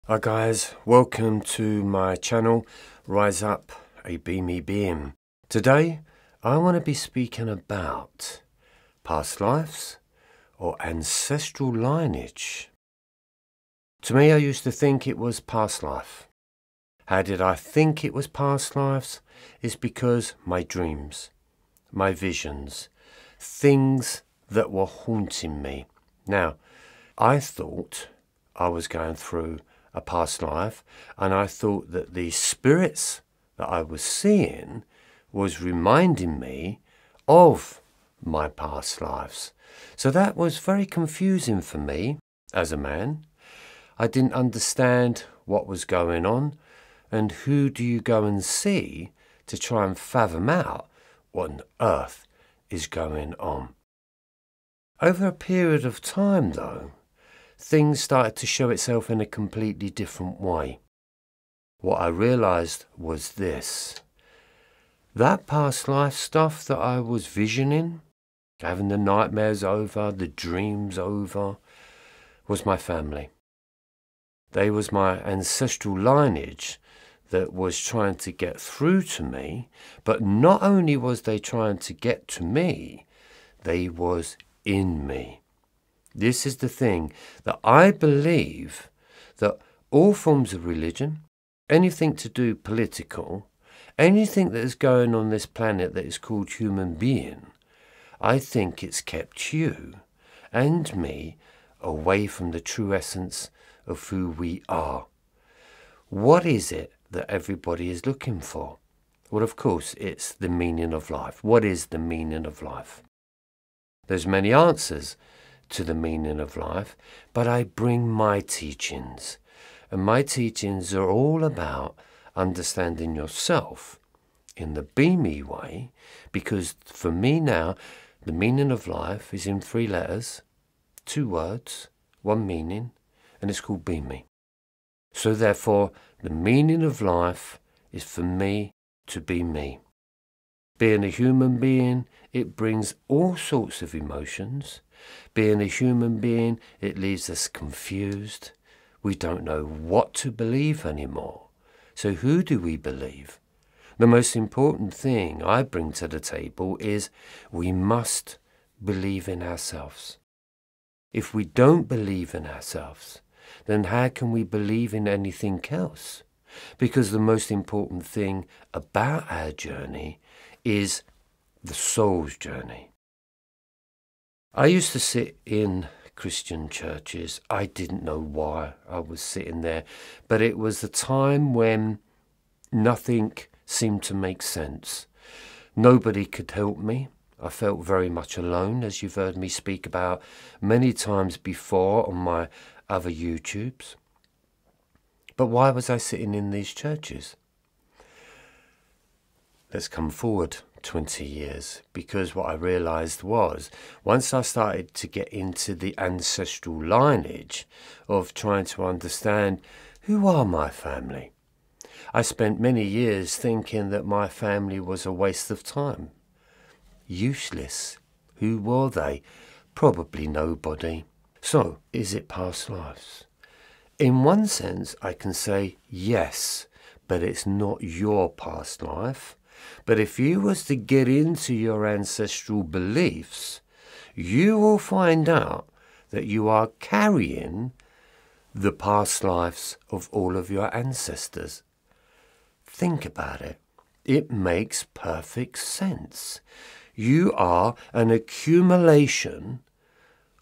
Hi guys, welcome to my channel, Rise Up a Be Me Being. Today I want to be speaking about past lives or ancestral lineage. To me, I used to think it was past life. How did I think it was past lives? It's because my dreams, my visions, things that were haunting me. Now, I thought I was going through a past life, and I thought that the spirits that I was seeing was reminding me of my past lives. So that was very confusing for me as a man. I didn't understand what was going on, and who do you go and see to try and fathom out what on earth is going on. Over a period of time though, things started to show itself in a completely different way. What I realized was this: that past life stuff that I was visioning, having the nightmares over, the dreams over, was my family. They was my ancestral lineage that was trying to get through to me, but not only was they trying to get to me, they was in me. This is the thing, that I believe that all forms of religion, anything to do political, anything that is going on this planet that is called human being, I think it's kept you and me away from the true essence of who we are. What is it that everybody is looking for? Well, of course, it's the meaning of life. What is the meaning of life? There's many answers to the meaning of life, but I bring my teachings, and my teachings are all about understanding yourself in the Be Me way, because for me now, the meaning of life is in 3 letters, 2 words, 1 meaning, and it's called Be Me. So therefore, the meaning of life is for me to be me. Being a human being, it brings all sorts of emotions. Being a human being, it leaves us confused. We don't know what to believe anymore. So who do we believe? The most important thing I bring to the table is we must believe in ourselves. If we don't believe in ourselves, then how can we believe in anything else? Because the most important thing about our journey is the soul's journey. I used to sit in Christian churches. I didn't know why I was sitting there, but it was the time when nothing seemed to make sense. Nobody could help me. I felt very much alone, as you've heard me speak about many times before on my other YouTubes. But why was I sitting in these churches? Let's come forward 20 years, because what I realized was, once I started to get into the ancestral lineage of trying to understand who are my family, I spent many years thinking that my family was a waste of time. Useless. Who were they? Probably nobody. So, is it past lives? In one sense, I can say yes, but it's not your past life. But if you was to get into your ancestral beliefs, you will find out that you are carrying the past lives of all of your ancestors. Think about it. It makes perfect sense. You are an accumulation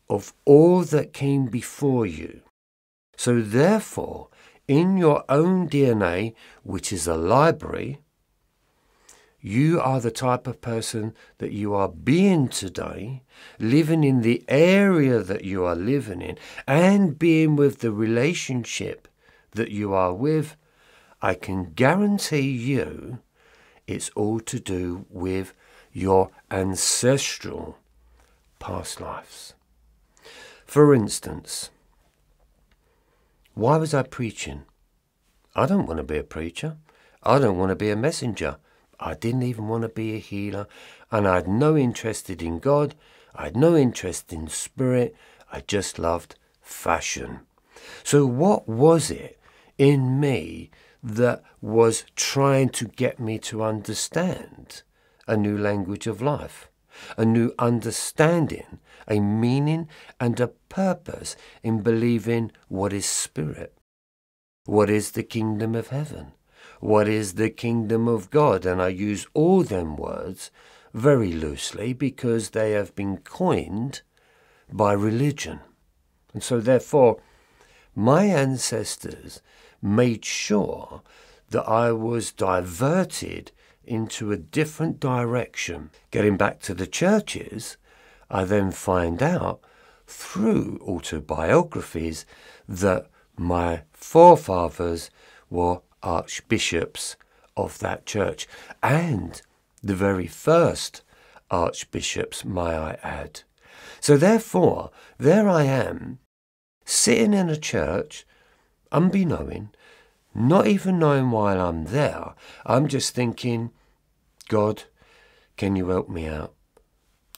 of all that came before you. So therefore, in your own DNA, which is a library, you are the type of person that you are being today, living in the area that you are living in, and being with the relationship that you are with. I can guarantee you it's all to do with your ancestral past lives. For instance, why was I preaching? I don't want to be a preacher. I don't want to be a messenger. I didn't even want to be a healer, and I had no interest in God. I had no interest in spirit. I just loved fashion. So what was it in me that was trying to get me to understand a new language of life, a new understanding, a meaning and a purpose in believing what is spirit, what is the kingdom of heaven, what is the kingdom of God. And I use all them words very loosely because they have been coined by religion. And so therefore, my ancestors made sure that I was diverted into a different direction. Getting back to the churches, I then find out through autobiographies that my forefathers were archbishops of that church, and the very first archbishops, may I add. So therefore, there I am, sitting in a church, unbeknowing, not even knowing why I'm there. I'm just thinking, God, can you help me out?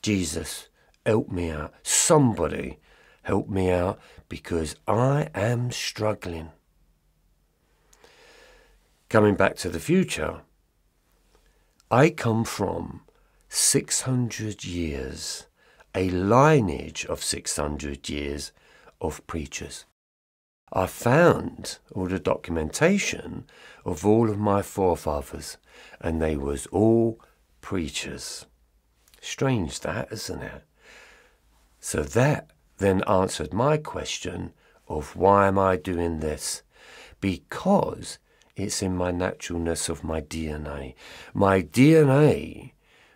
Jesus, help me out. Somebody help me out, because I am struggling. Coming back to the future, I come from 600 years, a lineage of 600 years of preachers. I found all the documentation of all of my forefathers, and they was all preachers. Strange that, isn't it? So that then answered my question of why am I doing this? Because it's in my naturalness of my DNA. My DNA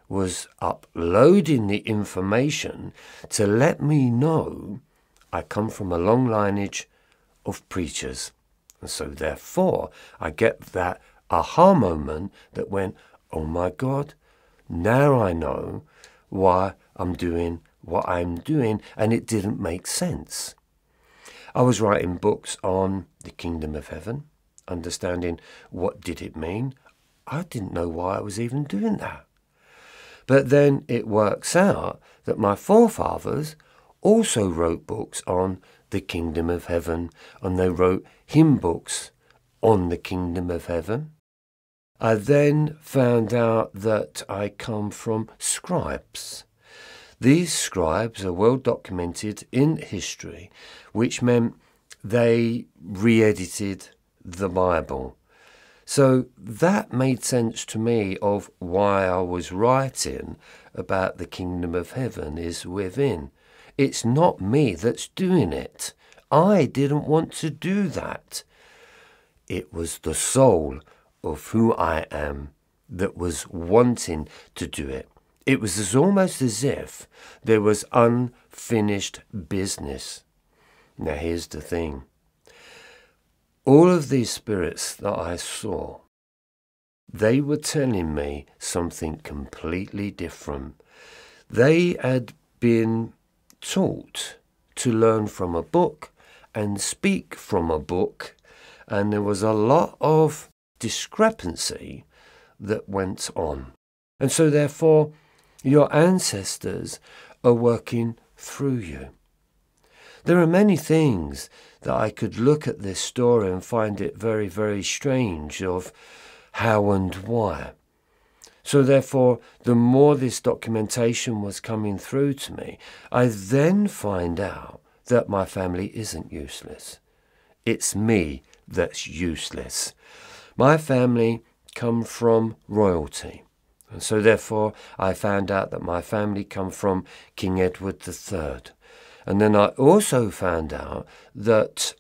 was uploading the information to let me know I come from a long lineage of preachers. And so therefore I get that aha moment that went, oh my God, now I know why I'm doing what I'm doing, and it didn't make sense. I was writing books on the kingdom of heaven, understanding what did it mean. I didn't know why I was even doing that. But then it works out that my forefathers also wrote books on the kingdom of heaven, and they wrote hymn books on the kingdom of heaven. I then found out that I come from scribes. These scribes are well documented in history, which meant they re-edited the Bible. So that made sense to me of why I was writing about the kingdom of heaven is within. It's not me that's doing it. I didn't want to do that. It was the soul of who I am that was wanting to do it. It was almost as if there was unfinished business. Now here's the thing. All of these spirits that I saw, they were telling me something completely different. They had been taught to learn from a book and speak from a book, and there was a lot of discrepancy that went on. And so therefore, your ancestors are working through you. There are many things that I could look at this story and find it very, very strange of how and why. So therefore, the more this documentation was coming through to me, I then find out that my family isn't useless. It's me that's useless. My family come from royalty. And so therefore, I found out that my family come from King Edward III. And then I also found out that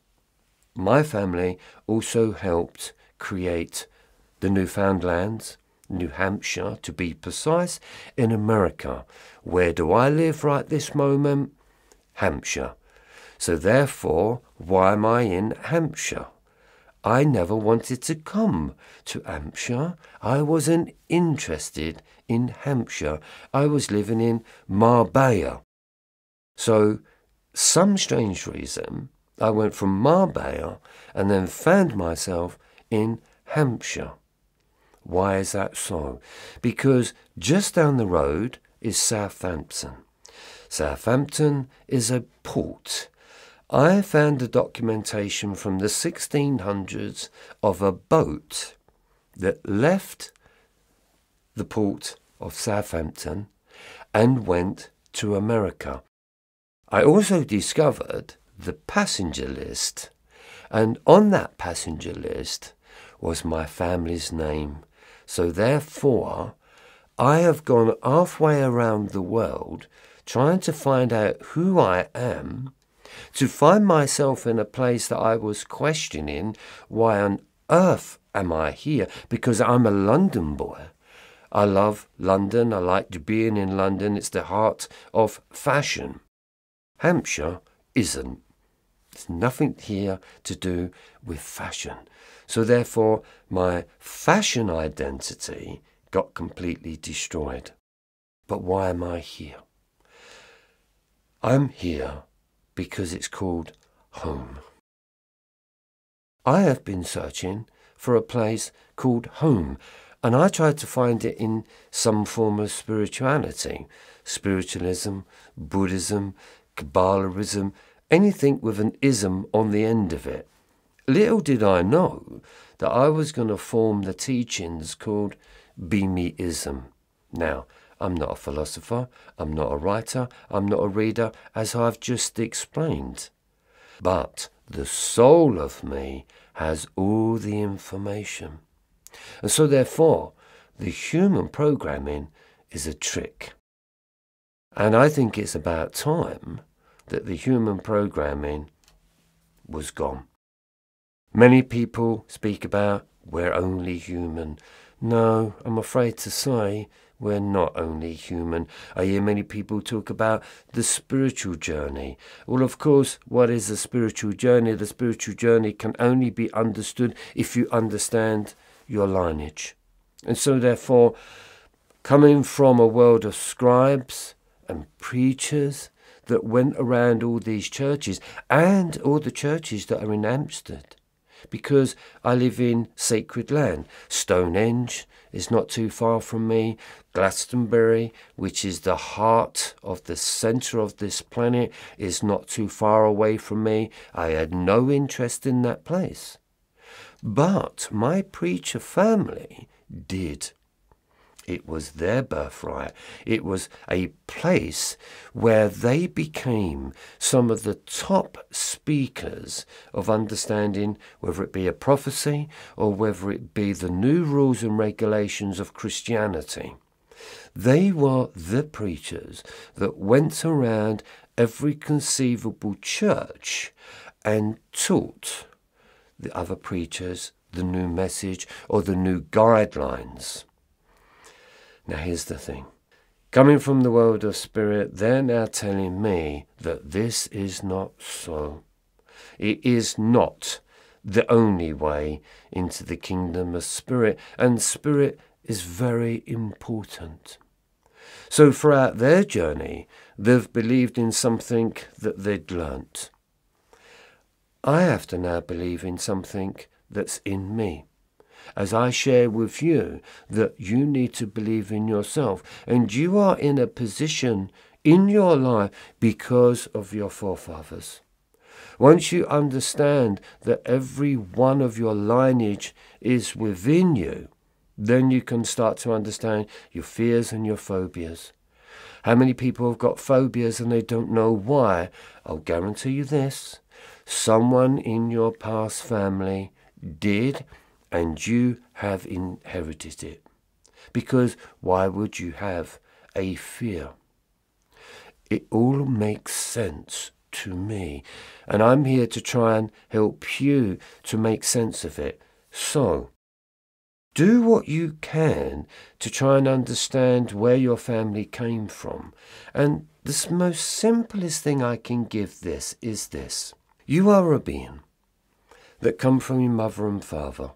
my family also helped create the Newfoundlands, New Hampshire to be precise, in America. Where do I live right this moment? Hampshire. So therefore, why am I in Hampshire? I never wanted to come to Hampshire. I wasn't interested in Hampshire. I was living in Marbella. So, some strange reason, I went from Marbella and then found myself in Hampshire. Why is that so? Because just down the road is Southampton. Southampton is a port. I found the documentation from the 1600s of a boat that left the port of Southampton and went to America. I also discovered the passenger list, and on that passenger list was my family's name. So therefore, I have gone halfway around the world trying to find out who I am, to find myself in a place that I was questioning, why on earth am I here? Because I'm a London boy. I love London. I like being in London. It's the heart of fashion. Hampshire isn't. There's nothing here to do with fashion. So therefore, my fashion identity got completely destroyed. But why am I here? I'm here because it's called home. I have been searching for a place called home, and I tried to find it in some form of spirituality, spiritualism, Buddhism, Kabbalism, anything with an ism on the end of it. Little did I know that I was going to form the teachings called Be-Me-ism. Now, I'm not a philosopher, I'm not a writer, I'm not a reader, as I've just explained. But the soul of me has all the information. And so therefore, the human programming is a trick. And I think it's about time that the human programming was gone. Many people speak about we're only human. No, I'm afraid to say we're not only human. I hear many people talk about the spiritual journey. Well, of course, what is a spiritual journey? The spiritual journey can only be understood if you understand your lineage. And so therefore, coming from a world of scribes and preachers that went around all these churches and all the churches that are in Amsterdam, because I live in sacred land. Stonehenge is not too far from me. Glastonbury, which is the heart of the centre of this planet, is not too far away from me. I had no interest in that place. But my preacher family did. It was their birthright. It was a place where they became some of the top speakers of understanding, whether it be a prophecy or whether it be the new rules and regulations of Christianity. They were the preachers that went around every conceivable church and taught the other preachers the new message or the new guidelines. Now here's the thing. Coming from the world of spirit, they're now telling me that this is not so. It is not the only way into the kingdom of spirit, and spirit is very important. So throughout their journey, they've believed in something that they'd learnt. I have to now believe in something that's in me, as I share with you that you need to believe in yourself. And you are in a position in your life because of your forefathers. Once you understand that every one of your lineage is within you, then you can start to understand your fears and your phobias. How many people have got phobias and they don't know why? I'll guarantee you this. Someone in your past family did, and you have inherited it. Because why would you have a fear? It all makes sense to me, and I'm here to try and help you to make sense of it. So, do what you can to try and understand where your family came from. And the most simplest thing I can give this is this. You are a being that come from your mother and father.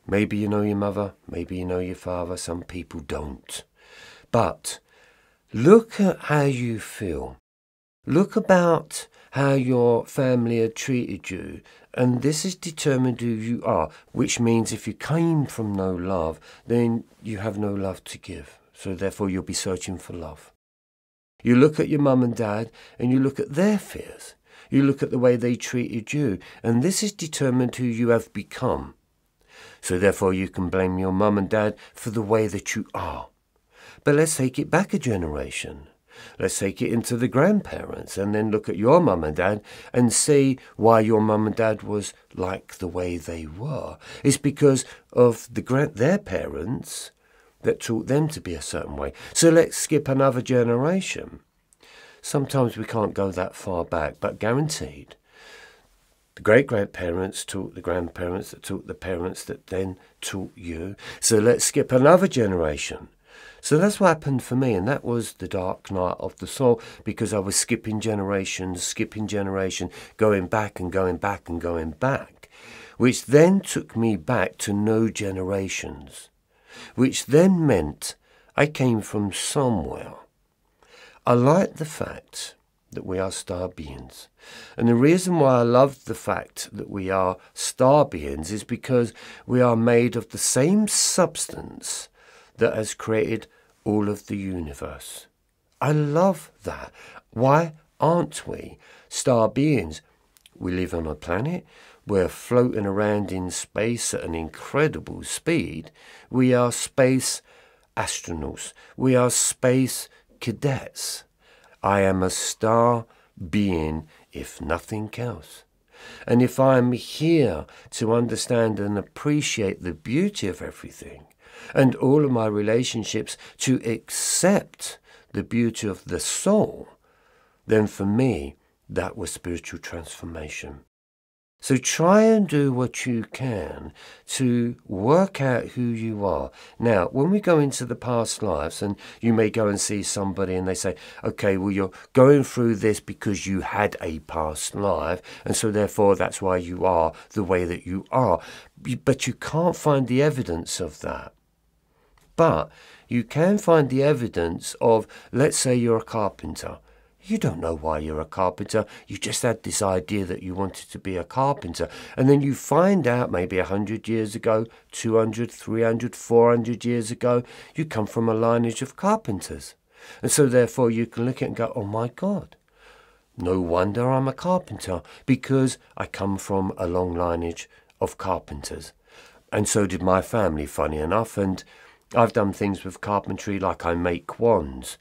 Maybe you know your mother, maybe you know your father, some people don't. But look at how you feel. Look about how your family had treated you, and this has determined who you are, which means if you came from no love, then you have no love to give. So therefore you'll be searching for love. You look at your mum and dad, and you look at their fears. You look at the way they treated you, and this is determined who you have become. So therefore you can blame your mum and dad for the way that you are. But let's take it back a generation. Let's take it into the grandparents and then look at your mum and dad and see why your mum and dad was like the way they were. It's because of their parents that taught them to be a certain way. So let's skip another generation. Sometimes we can't go that far back, but guaranteed. The great-grandparents taught the grandparents that taught the parents that then taught you. So let's skip another generation. So that's what happened for me, and that was the dark night of the soul, because I was skipping generation, going back and going back and going back, which then took me back to no generations, which then meant I came from somewhere. I like the fact that we are star beings. And the reason why I love the fact that we are star beings is because we are made of the same substance that has created all of the universe. I love that. Why aren't we star beings? We live on a planet. We're floating around in space at an incredible speed. We are space astronauts. We are space cadets. I am a star being, if nothing else. And if I'm here to understand and appreciate the beauty of everything, and all of my relationships to accept the beauty of the soul, then for me, that was spiritual transformation. So try and do what you can to work out who you are. Now, when we go into the past lives, and you may go and see somebody and they say, okay, well, you're going through this because you had a past life, and so therefore that's why you are the way that you are. But you can't find the evidence of that. But you can find the evidence of, let's say you're a carpenter. You don't know why you're a carpenter. You just had this idea that you wanted to be a carpenter. And then you find out maybe 100 years ago, 200, 300, 400 years ago, you come from a lineage of carpenters. And so therefore you can look at it and go, oh my God, no wonder I'm a carpenter, because I come from a long lineage of carpenters. And so did my family, funny enough. And I've done things with carpentry, like I make wands.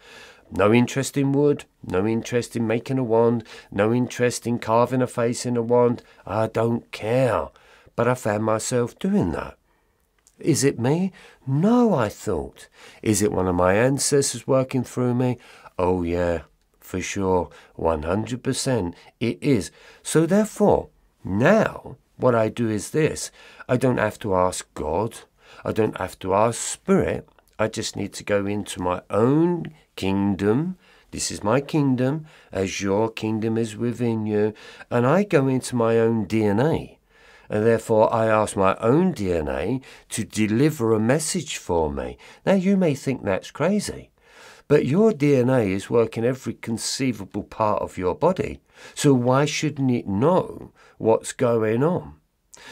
No interest in wood, no interest in making a wand, no interest in carving a face in a wand. I don't care. But I found myself doing that. Is it me? No, I thought. Is it one of my ancestors working through me? Oh yeah, for sure, 100%. It is. So therefore, now what I do is this. I don't have to ask God. I don't have to ask Spirit. I just need to go into my own kingdom. This is my kingdom, as your kingdom is within you. And I go into my own DNA. And therefore I ask my own DNA to deliver a message for me. Now you may think that's crazy, but your DNA is working every conceivable part of your body. So why shouldn't it know what's going on?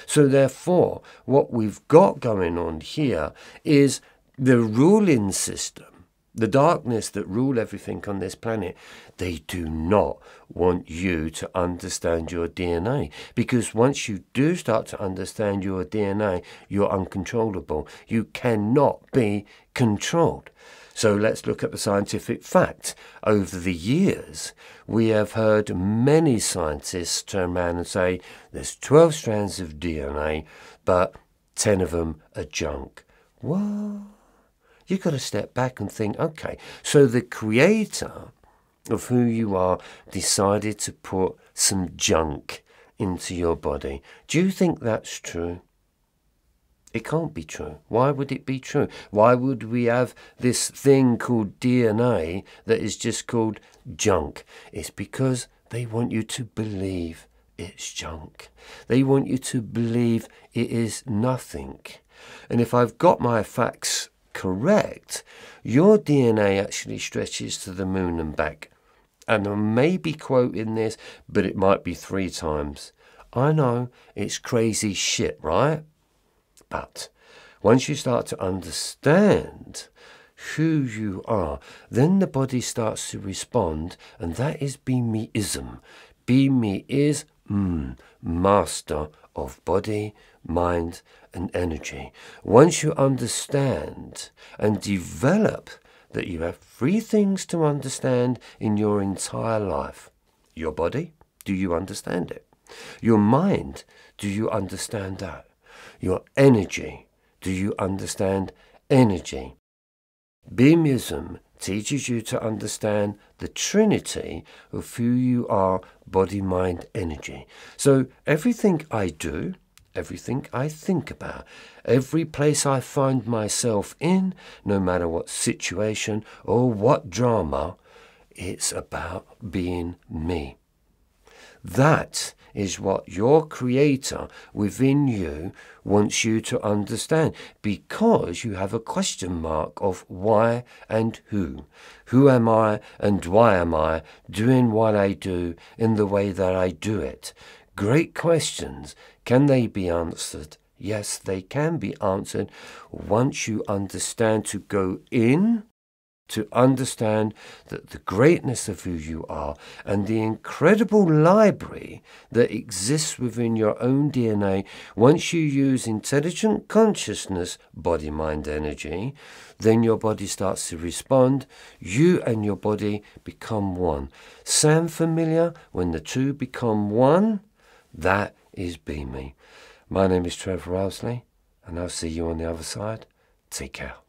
So therefore, what we've got going on here is the ruling system, the darkness that rule everything on this planet. They do not want you to understand your DNA, because once you do start to understand your DNA, you're uncontrollable. You cannot be controlled. So let's look at the scientific fact. Over the years, we have heard many scientists turn around and say, there's 12 strands of DNA, but 10 of them are junk. What? You've got to step back and think, okay, so the creator of who you are decided to put some junk into your body. Do you think that's true? It can't be true. Why would it be true? Why would we have this thing called DNA that is just called junk? It's because they want you to believe it's junk. They want you to believe it is nothing. And if I've got my facts correct, your DNA actually stretches to the moon and back. And I may be quoting this, but it might be 3 times. I know, it's crazy shit, right? But once you start to understand who you are, then the body starts to respond, and that is be-me-ism. Be Me is master of body, mind, and energy. Once you understand and develop that you have 3 things to understand in your entire life. Your body, do you understand it? Your mind, do you understand that? Your energy, do you understand energy? Beamism teaches you to understand the trinity of who you are, body, mind, energy. So everything I do, everything I think about, every place I find myself in, no matter what situation or what drama, it's about being me. That is what your Creator within you wants you to understand, because you have a question mark of why and who. Who am I and why am I doing what I do in the way that I do it? Great questions. Can they be answered? Yes, they can be answered once you understand to go in, to understand that the greatness of who you are and the incredible library that exists within your own DNA. Once you use intelligent consciousness, body, mind, energy, then your body starts to respond. You and your body become one. Sound familiar? When the two become one, that is Be Me. My name is Trevor Owsley, and I'll see you on the other side. Take care.